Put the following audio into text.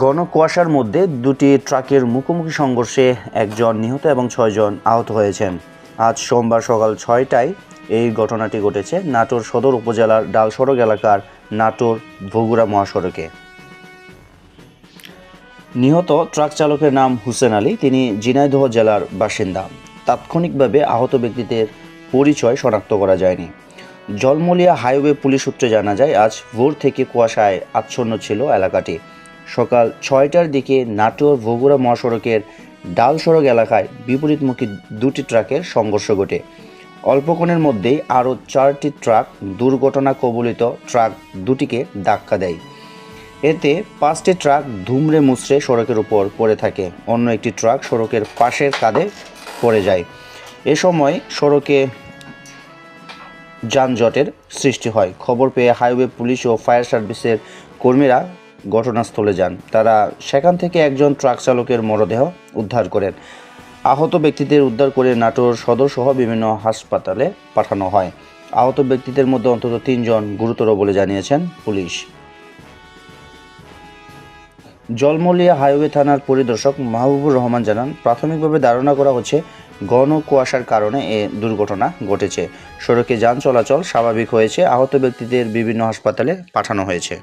ঘন কুয়াশার মধ্যে দুটি ট্রাকের মুখোমুখি সংঘর্ষে একজন নিহত এবং 6 জন আহত হয়েছেন। আজ সোমবার সকাল 6টায় এই ঘটনাটি ঘটেছে নাটোর সদর উপজেলার ডালসড়ক এলাকার নাটোর বগুড়া মহাসড়কে। নিহত ট্রাক চালকের নাম হুসেন আলী, তিনি ঝিনাইদহ জেলার বাসিন্দা। তাৎক্ষণিকভাবে আহত ব্যক্তিদের পরিচয় শনাক্ত করা যায়নি। জলমলিয়া হাইওয়ে পুলিশ সূত্রে জানা যায়, আজ ভোর থেকে কুয়াশায় আচ্ছন্ন ছিল এলাকাটি। সকাল 6টার দিকে নাটোর বগুড়া মহাসড়কের ডালসড়ক এলাকায় বিপরীতমুখী দুটি ট্রাকের সংঘর্ষ ঘটে। অল্পক্ষণের মধ্যেই আরও 4টি ট্রাক দুর্ঘটনা কবলিত ট্রাক দুটিকে ধাক্কা দেয়। এতে 5টি ট্রাক ধুমড়ে মুচড়ে সড়কের উপর পড়ে থাকে। অন্য একটি ট্রাক সড়কের পাশের কাঁধে পড়ে যায়। এ সময় সড়কে যানজটের সৃষ্টি হয়। খবর পেয়ে হাইওয়ে পুলিশ ও ফায়ার সার্ভিসের কর্মীরা ঘটনাস্থলে যান। তারা সেখান থেকে একজন ট্রাক চালকের মরদেহ উদ্ধার করেন। আহত ব্যক্তিদের উদ্ধার করে নাটোর সদর সহ বিভিন্ন হাসপাতালে পাঠানো হয়। আহত ব্যক্তিদের মধ্যে অন্তত 3 জন গুরুতর বলে জানিয়েছেন পুলিশ। জলমলিয়া হাইওয়ে থানার পরিদর্শক মাহবুবুর রহমান জানান, প্রাথমিকভাবে ধারণা করা হচ্ছে ঘন কুয়াশার কারণে এ দুর্ঘটনা ঘটেছে। সড়কে যান চলাচল স্বাভাবিক হয়েছে। আহত ব্যক্তিদের বিভিন্ন হাসপাতালে পাঠানো হয়েছে।